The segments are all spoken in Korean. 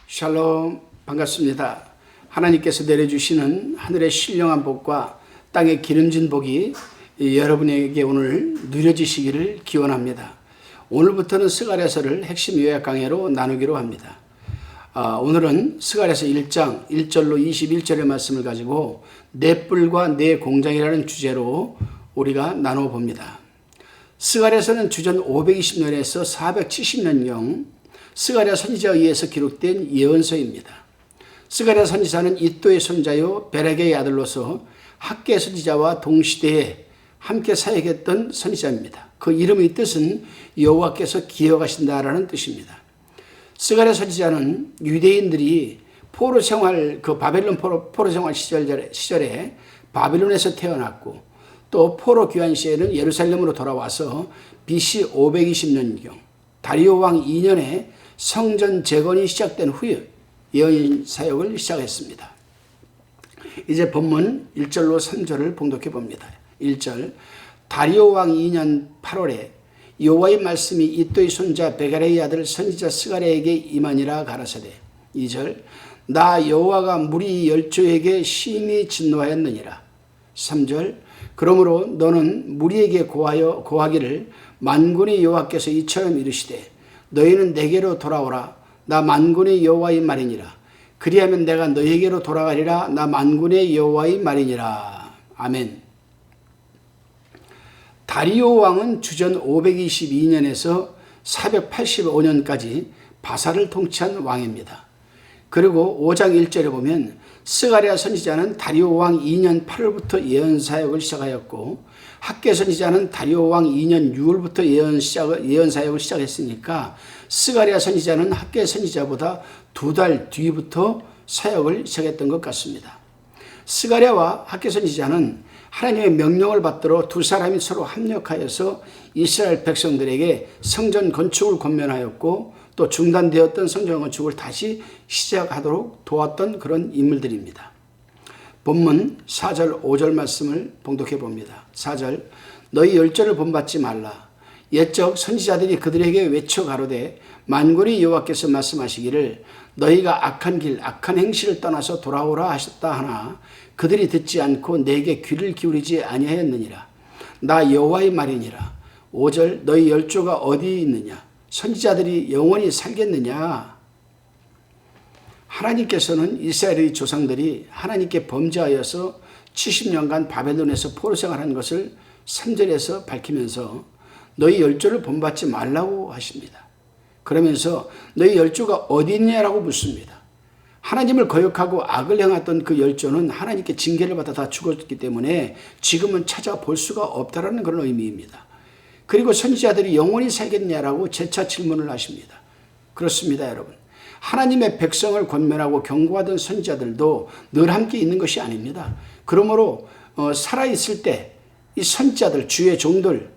샬롬, 반갑습니다. 하나님께서 내려주시는 하늘의 신령한 복과 땅의 기름진 복이 여러분에게 오늘 누려지시기를 기원합니다. 오늘부터는 스가랴서를 핵심 요약 강해로 나누기로 합니다. 오늘은 스가랴서 1장 1절로 21절의 말씀을 가지고 내 뿔과 내 공장이라는 주제로 우리가 나누어 봅니다. 스가랴서는 주전 520년에서 470년경 스가랴 선지자에 의해서 기록된 예언서입니다. 스가랴 선지자는 이또의 손자요 베레게의 아들로서 학개 선지자와 동시대에 함께 사역했던 선지자입니다. 그 이름의 뜻은 여호와께서 기억하신다라는 뜻입니다. 스가랴 선지자는 유대인들이 포로 생활, 바벨론 포로 생활 시절에 바벨론에서 태어났고 또 포로 귀환 시에는 예루살렘으로 돌아와서 BC 520년경 다리오 왕 2년에 성전 재건이 시작된 후에 예언 사역을 시작했습니다. 이제 본문 1절로 3절을 봉독해 봅니다. 1절 다리오 왕 2년 8월에 여호와의 말씀이 이또의 손자 베가레의 아들 선지자 스가랴에게 임하니라 가라사대. 2절 나 여호와가 무리 열조에게 심히 진노하였느니라. 3절 그러므로 너는 무리에게 고하기를 만군의 여호와께서 이처럼 이르시되 너희는 내게로 돌아오라. 나 만군의 여호와의 말이니라. 그리하면 내가 너희에게로 돌아가리라. 나 만군의 여호와의 말이니라. 아멘. 다리오 왕은 주전 522년에서 485년까지 바사를 통치한 왕입니다. 그리고 5장 1절에 보면 스가랴 선지자는 다리오 왕 2년 8월부터 예언 사역을 시작하였고 학개 선지자는 다리오 왕 2년 6월부터 예언 사역을 시작했으니까 스가랴 선지자는 학개 선지자보다 2달 뒤부터 사역을 시작했던 것 같습니다. 스가랴와 학개 선지자는 하나님의 명령을 받들어 두 사람이 서로 합력하여서 이스라엘 백성들에게 성전 건축을 권면하였고 또 중단되었던 성전 건축을 다시 시작하도록 도왔던 그런 인물들입니다. 본문 4절 5절 말씀을 봉독해 봅니다. 4절 너희 열조를 본받지 말라. 옛적 선지자들이 그들에게 외쳐 가로되 만군의 여호와께서 말씀하시기를 너희가 악한 길 악한 행실을 떠나서 돌아오라 하셨다 하나 그들이 듣지 않고 내게 귀를 기울이지 아니하였느니라. 나 여호와의 말이니라. 5절 너희 열조가 어디 있느냐 선지자들이 영원히 살겠느냐. 하나님께서는 이스라엘의 조상들이 하나님께 범죄하여서 70년간 바벨론에서 포로 생활한 것을 3절에서 밝히면서 너희 열조를 본받지 말라고 하십니다. 그러면서 너희 열조가 어디 있냐라고 묻습니다. 하나님을 거역하고 악을 행했던 그 열조는 하나님께 징계를 받아 다 죽었기 때문에 지금은 찾아볼 수가 없다라는 그런 의미입니다. 그리고 선지자들이 영원히 살겠냐라고 재차 질문을 하십니다. 그렇습니다, 여러분. 하나님의 백성을 권면하고 경고하던 선지자들도 늘 함께 있는 것이 아닙니다. 그러므로 살아있을 때 이 선지자들, 주의 종들,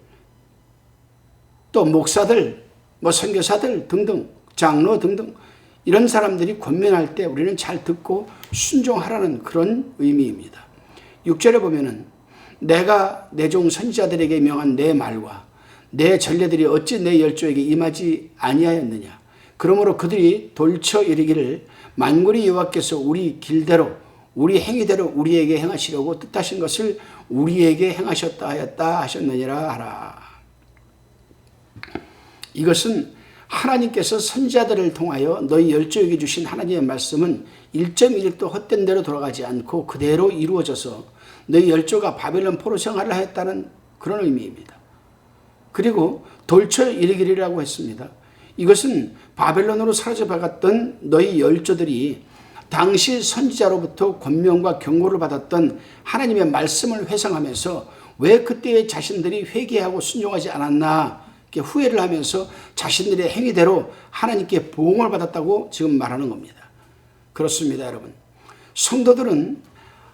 또 목사들, 선교사들 등등, 장로 등등 이런 사람들이 권면할 때 우리는 잘 듣고 순종하라는 그런 의미입니다. 6절에 보면은 내가 내 종 선지자들에게 명한 내 말과 내 전례들이 어찌 내 열조에게 임하지 아니하였느냐. 그러므로 그들이 돌쳐 이르기를 만군의 여호와께서 우리 길대로 우리 행위대로 우리에게 행하시려고 뜻하신 것을 우리에게 행하셨다 하였다 하셨느니라 하라. 이것은 하나님께서 선지자들을 통하여 너희 열조에게 주신 하나님의 말씀은 1.1도 헛된 대로 돌아가지 않고 그대로 이루어져서 너희 열조가 바벨론 포로 생활을 하였다는 그런 의미입니다. 그리고 돌쳐 이르기리라고 했습니다. 이것은 바벨론으로 사라져가던 너희 열조들이 당시 선지자로부터 권면과 경고를 받았던 하나님의 말씀을 회상하면서 왜 그때의 자신들이 회개하고 순종하지 않았나 이렇게 후회를 하면서 자신들의 행위대로 하나님께 보응을 받았다고 지금 말하는 겁니다. 그렇습니다, 여러분. 성도들은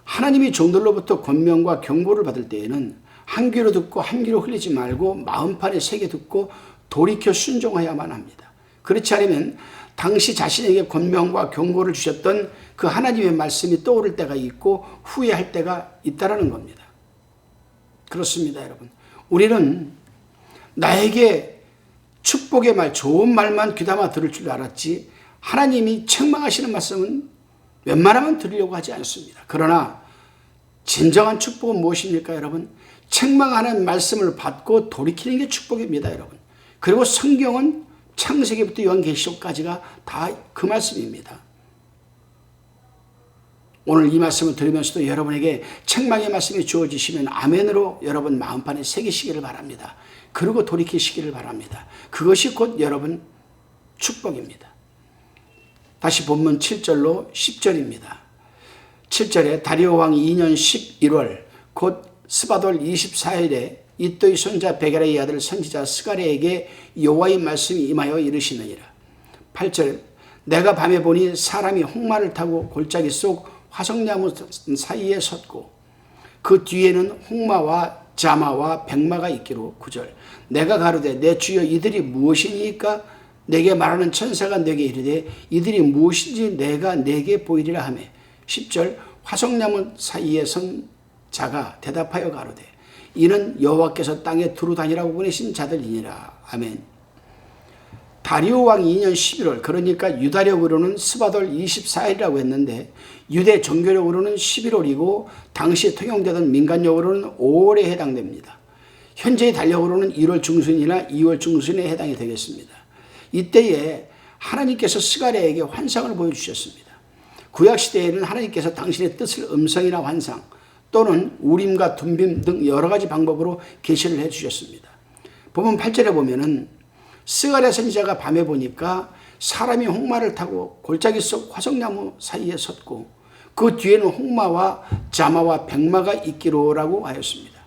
하나님이 종들로부터 권면과 경고를 받을 때에는 한 귀로 듣고 한 귀로 흘리지 말고 마음판에 새겨 듣고 돌이켜 순종해야만 합니다. 그렇지 않으면 당시 자신에게 권면과 경고를 주셨던 그 하나님의 말씀이 떠오를 때가 있고 후회할 때가 있다라는 겁니다. 그렇습니다, 여러분. 우리는 나에게 축복의 말, 좋은 말만 귀담아 들을 줄 알았지 하나님이 책망하시는 말씀은 웬만하면 들으려고 하지 않습니다. 그러나 진정한 축복은 무엇입니까, 여러분? 책망하는 말씀을 받고 돌이키는 게 축복입니다, 여러분. 그리고 성경은 창세기부터 요한계시록까지가 다 그 말씀입니다. 오늘 이 말씀을 들으면서도 여러분에게 책망의 말씀이 주어지시면 아멘으로 여러분 마음판에 새기시기를 바랍니다. 그리고 돌이키시기를 바랍니다. 그것이 곧 여러분 축복입니다. 다시 본문 7절로 10절입니다. 7절에 다리오 왕 2년 11월 곧 스바돌 24일에 이또의 손자 베게라의 아들 선지자 스가랴에게 여호와의 말씀이 임하여 이르시느니라. 8절 내가 밤에 보니 사람이 홍마를 타고 골짜기 속 화석나무 사이에 섰고 그 뒤에는 홍마와 자마와 백마가 있기로. 9절 내가 가로되 내 주여 이들이 무엇이니까? 내게 말하는 천사가 내게 이르되 이들이 무엇인지 내가 내게 보이리라 하며. 10절 화석나무 사이에 선 자가 대답하여 가로되 이는 여호와께서 땅에 두루 다니라고 보내신 자들이니라. 아멘. 다리오 왕 2년 11월 그러니까 유다력으로는 스바돌 24일이라고 했는데 유대 정교력으로는 11월이고 당시 통용되던 민간력으로는 5월에 해당됩니다. 현재의 달력으로는 1월 중순이나 2월 중순에 해당이 되겠습니다. 이때에 하나님께서 스가랴에게 환상을 보여주셨습니다. 구약시대에는 하나님께서 당신의 뜻을 음성이나 환상 또는 우림과 둠빔 등 여러 가지 방법으로 계시를 해주셨습니다. 본문 8절에 보면은 스가랴 선지자가 밤에 보니까 사람이 홍마를 타고 골짜기 속 화석나무 사이에 섰고 그 뒤에는 홍마와 자마와 백마가 있기로라고 하였습니다.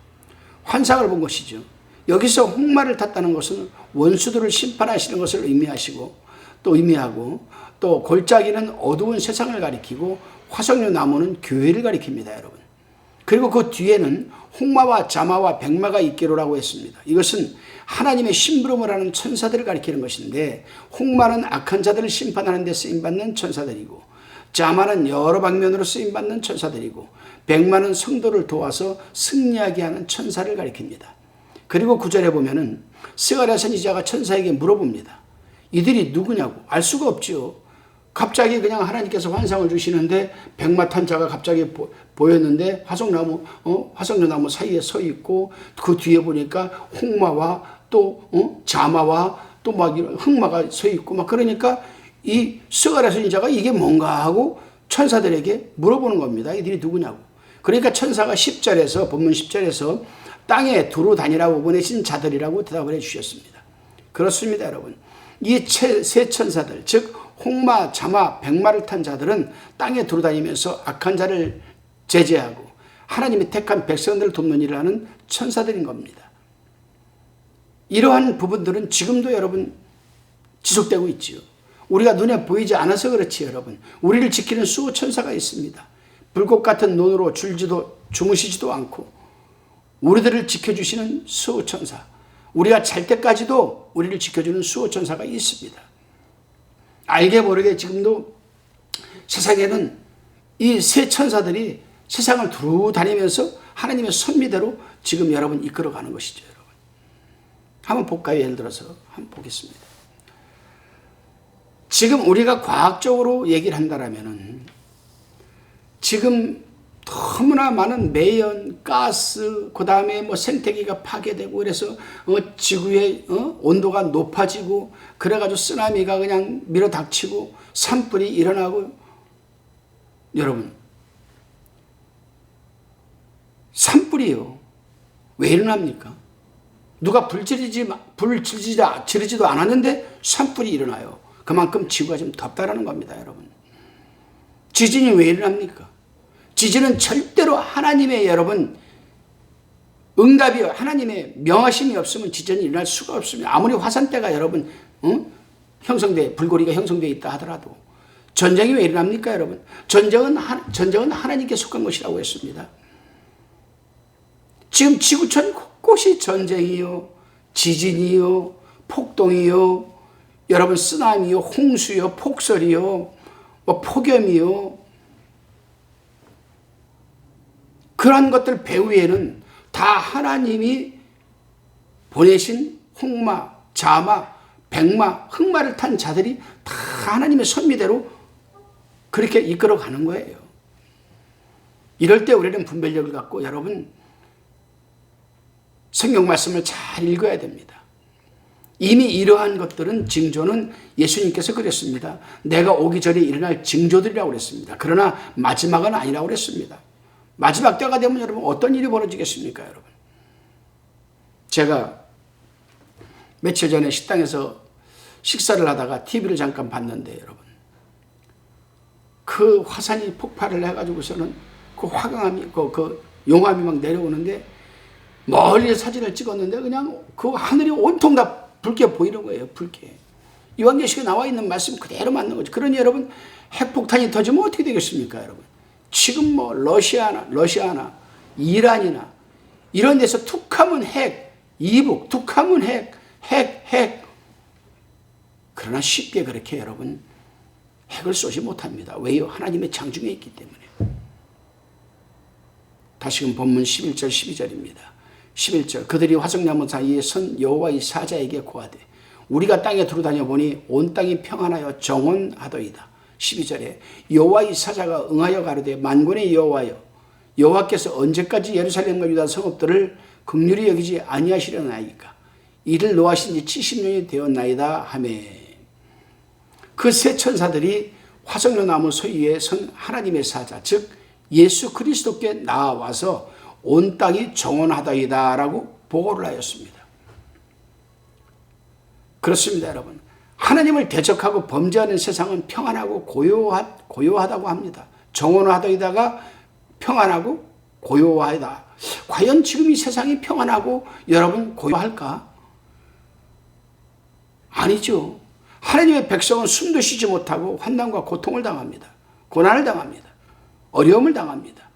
환상을 본 것이죠. 여기서 홍마를 탔다는 것은 원수들을 심판하시는 것을 의미하고 또 골짜기는 어두운 세상을 가리키고 화석나무는 교회를 가리킵니다, 여러분. 그리고 그 뒤에는 홍마와 자마와 백마가 있기로라고 했습니다. 이것은 하나님의 심부름을 하는 천사들을 가리키는 것인데 홍마는 악한 자들을 심판하는 데 쓰임받는 천사들이고 자마는 여러 방면으로 쓰임받는 천사들이고 백마는 성도를 도와서 승리하게 하는 천사를 가리킵니다. 그리고 9절에 보면은 스가랴 선지자가 천사에게 물어봅니다. 이들이 누구냐고. 알 수가 없지요. 갑자기 그냥 하나님께서 환상을 주시는데 백마 탄 자가 갑자기 보였는데 화석나무 사이에 서 있고 그 뒤에 보니까 홍마와 또 자마와 또 막 흑마가 서 있고 막 그러니까 이 스가랴 선지자가 이게 뭔가 하고 천사들에게 물어보는 겁니다. 이들이 누구냐고. 그러니까 천사가 10절에서 본문 10절에서 땅에 두루 다니라고 보내신 자들이라고 대답을 해주셨습니다. 그렇습니다, 여러분. 이 세 천사들 즉 홍마, 자마, 백마를 탄 자들은 땅에 두루 다니면서 악한 자를 제재하고 하나님의 택한 백성들을 돕는 일을 하는 천사들인 겁니다. 이러한 부분들은 지금도 여러분 지속되고 있지요. 우리가 눈에 보이지 않아서 그렇지 여러분. 우리를 지키는 수호 천사가 있습니다. 불꽃 같은 눈으로 주무시지도 않고 우리들을 지켜주시는 수호 천사. 우리가 잘 때까지도 우리를 지켜주는 수호 천사가 있습니다. 알게 모르게 지금도 세상에는 이 세 천사들이 세상을 두루 다니면서 하나님의 선미대로 지금 여러분 이끌어가는 것이죠. 여러분. 한번 볼까요? 예를 들어서 한번 보겠습니다. 지금 우리가 과학적으로 얘기를 한다라면은 지금 너무나 많은 매연, 가스, 그 다음에 뭐 생태계가 파괴되고 그래서 지구의 온도가 높아지고 그래가지고 쓰나미가 그냥 밀어닥치고 산불이 일어나고 여러분 산불이요. 왜 일어납니까? 누가 불 지르지도 않았는데 산불이 일어나요. 그만큼 지구가 좀 덥다라는 겁니다, 여러분. 지진이 왜 일어납니까? 지진은 절대로 하나님의 여러분 응답이 하나님의 명하심이 없으면 지진이 일어날 수가 없습니다. 아무리 화산대가 여러분 불고리가 형성되어 있다 하더라도 전쟁이 왜 일어납니까, 여러분? 전쟁은 하나님께 속한 것이라고 했습니다. 지금 지구촌 곳곳이 전쟁이요, 지진이요, 폭동이요, 여러분 쓰나미요, 홍수요, 폭설이요, 폭염이요. 그러한 것들 배후에는 다 하나님이 보내신 홍마, 자마, 백마, 흑마를 탄 자들이 다 하나님의 선미대로 그렇게 이끌어 가는 거예요. 이럴 때 우리는 분별력을 갖고 여러분 성경 말씀을 잘 읽어야 됩니다. 이미 이러한 것들은 징조는 예수님께서 그랬습니다. 내가 오기 전에 일어날 징조들이라고 그랬습니다. 그러나 마지막은 아니라고 그랬습니다. 마지막 때가 되면 여러분 어떤 일이 벌어지겠습니까, 여러분? 제가 며칠 전에 식당에서 식사를 하다가 TV를 잠깐 봤는데 여러분 그 화산이 폭발을 해가지고서는 그 화강암이 그 용암이 막 내려오는데 멀리 사진을 찍었는데 그냥 그 하늘이 온통 다 붉게 보이는 거예요. 붉게. 요한계시록에 나와 있는 말씀 그대로 맞는 거죠. 그러니 여러분 핵폭탄이 터지면 어떻게 되겠습니까, 여러분? 지금 뭐 러시아나 이란이나 이런 데서 툭하면 핵, 이북 툭하면 핵. 그러나 쉽게 그렇게 여러분 핵을 쏘지 못합니다. 왜요? 하나님의 장중에 있기 때문에. 다시금 본문 11절 12절입니다. 11절 그들이 화석나무 사이에 선 여호와의 사자에게 고하되 우리가 땅에 두루다녀 보니 온 땅이 평안하여 정온하더이다. 12절에 여호와의 사자가 응하여 가로되 만군의 여호와여 여호와께서 언제까지 예루살렘과 유다 성읍들을 긍휼히 여기지 아니하시려나이까 이를 노하신 지 70년이 되었나이다 하매 그 세 천사들이 화석나무 서위에 선 하나님의 사자 즉 예수 그리스도께 나와서 온 땅이 정온하다이다 라고 보고를 하였습니다. 그렇습니다, 여러분. 하나님을 대적하고 범죄하는 세상은 평안하고 고요하다고 합니다. 정온하다이다가 평안하고 고요하다. 과연 지금 이 세상이 평안하고 여러분 고요할까? 아니죠. 하나님의 백성은 숨도 쉬지 못하고 환난과 고통을 당합니다. 고난을 당합니다. 어려움을 당합니다.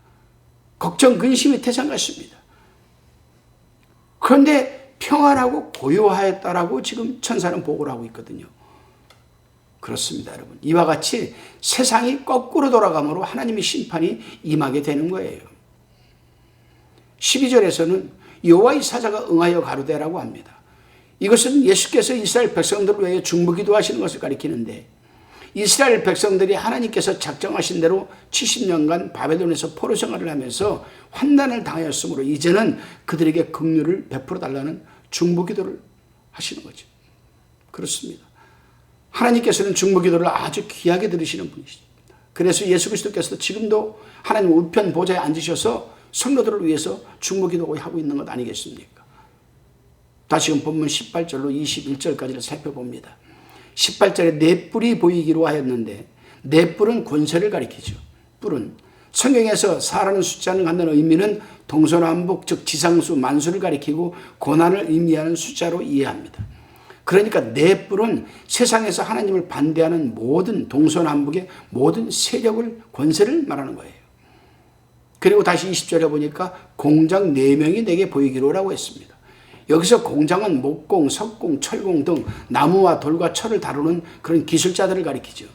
걱정, 근심이 태산 같습니다. 그런데 평안하고 고요하였다라고 지금 천사는 보고를 하고 있거든요. 그렇습니다, 여러분. 이와 같이 세상이 거꾸로 돌아감으로 하나님의 심판이 임하게 되는 거예요. 12절에서는 여호와의 사자가 응하여 가로되라고 합니다. 이것은 예수께서 이스라엘 백성들을 위해 중보기도 하시는 것을 가리키는데 이스라엘 백성들이 하나님께서 작정하신 대로 70년간 바벨론에서 포로 생활을 하면서 환난을 당하였으므로 이제는 그들에게 긍휼을 베풀어 달라는 중보기도를 하시는 거죠. 그렇습니다. 하나님께서는 중보기도를 아주 귀하게 들으시는 분이십니다. 그래서 예수 그리스도께서 지금도 하나님 우편 보좌에 앉으셔서 성도들을 위해서 중보기도 하고 있는 것 아니겠습니까? 다시금 본문 18절로 21절까지를 살펴봅니다. 18절에 네 뿔이 보이기로 하였는데 네 뿔은 권세를 가리키죠. 뿔은 성경에서 4라는 숫자를 갖는 의미는 동서남북 즉 지상수 만수를 가리키고 고난을 의미하는 숫자로 이해합니다. 그러니까 네 뿔은 세상에서 하나님을 반대하는 모든 동서남북의 모든 세력을 권세를 말하는 거예요. 그리고 다시 20절에 보니까 공장 4명이 내게 보이기로라고 했습니다. 여기서 공장은 목공, 석공, 철공 등 나무와 돌과 철을 다루는 그런 기술자들을 가리키죠.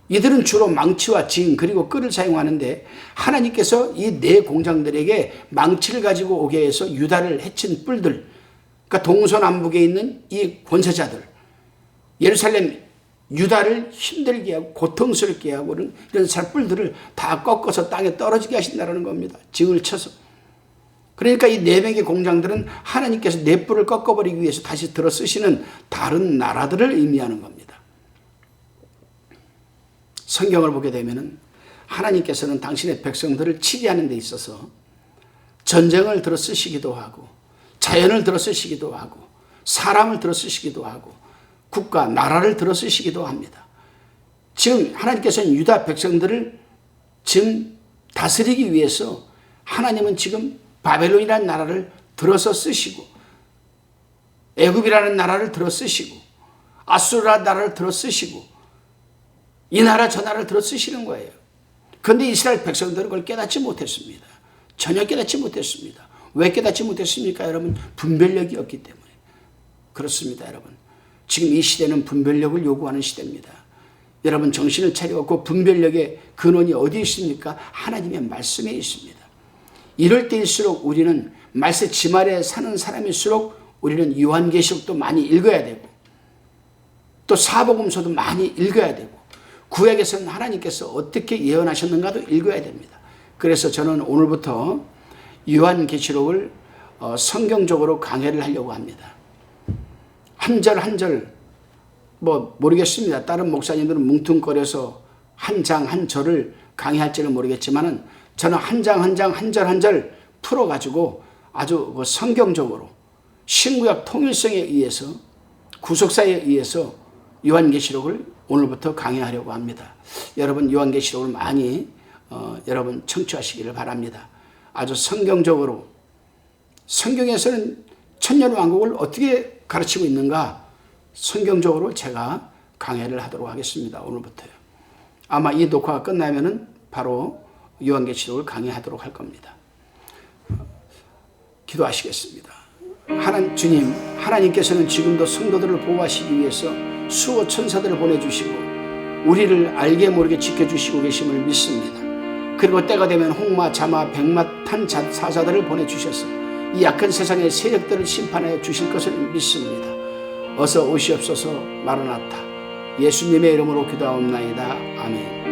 이들은 주로 망치와 징 그리고 끌을 사용하는데 하나님께서 이 네 공장들에게 망치를 가지고 오게 해서 유다를 해친 뿔들, 그러니까 동서남북에 있는 이 권세자들, 예루살렘 유다를 힘들게 하고 고통스럽게 하고 이런 뿔들을 다 꺾어서 땅에 떨어지게 하신다는 겁니다. 징을 쳐서. 그러니까 이 네 명의 공장들은 하나님께서 네 뿔을 꺾어버리기 위해서 다시 들어 쓰시는 다른 나라들을 의미하는 겁니다. 성경을 보게 되면 하나님께서는 당신의 백성들을 치리하는 데 있어서 전쟁을 들어 쓰시기도 하고 자연을 들어 쓰시기도 하고 사람을 들어 쓰시기도 하고 국가, 나라를 들어 쓰시기도 합니다. 지금 하나님께서는 유다 백성들을 지금 다스리기 위해서 하나님은 지금 바벨론이라는 나라를 들어서 쓰시고 애굽이라는 나라를 들어 쓰시고 아수르라는 나라를 들어 쓰시고 이 나라 저 나라를 들어 쓰시는 거예요. 그런데 이스라엘 백성들은 그걸 깨닫지 못했습니다. 전혀 깨닫지 못했습니다. 왜 깨닫지 못했습니까, 여러분? 분별력이 없기 때문에. 그렇습니다, 여러분. 지금 이 시대는 분별력을 요구하는 시대입니다. 여러분 정신을 차리고 그 분별력의 근원이 어디에 있습니까? 하나님의 말씀에 있습니다. 이럴 때일수록 우리는 말세 지말에 사는 사람일수록 우리는 요한계시록도 많이 읽어야 되고 또 사복음서도 많이 읽어야 되고 구약에서는 하나님께서 어떻게 예언하셨는가도 읽어야 됩니다. 그래서 저는 오늘부터 요한계시록을 성경적으로 강해를 하려고 합니다. 한 절 한 절 모르겠습니다. 다른 목사님들은 뭉퉁거려서 한 장 한 절을 강의할지는 모르겠지만은 저는 한 장 한 장 한 절 한 절 풀어가지고 아주 성경적으로 신구약 통일성에 의해서 구속사에 의해서 요한계시록을 오늘부터 강의하려고 합니다. 여러분 요한계시록을 많이 여러분 청취하시기를 바랍니다. 아주 성경적으로 성경에서는 천년왕국을 어떻게 가르치고 있는가 성경적으로 제가 강해를 하도록 하겠습니다. 오늘부터요. 아마 이 녹화가 끝나면은 바로 요한계시록을 강의하도록 할 겁니다. 기도하시겠습니다. 주님, 하나님께서는 지금도 성도들을 보호하시기 위해서 수호 천사들을 보내주시고 우리를 알게 모르게 지켜주시고 계심을 믿습니다. 그리고 때가 되면 홍마, 자마, 백마, 탄 사자들을 보내주셔서 이 약한 세상의 세력들을 심판하여 주실 것을 믿습니다. 어서 오시옵소서. 마라나타. 예수님의 이름으로 기도하옵나이다. 아멘.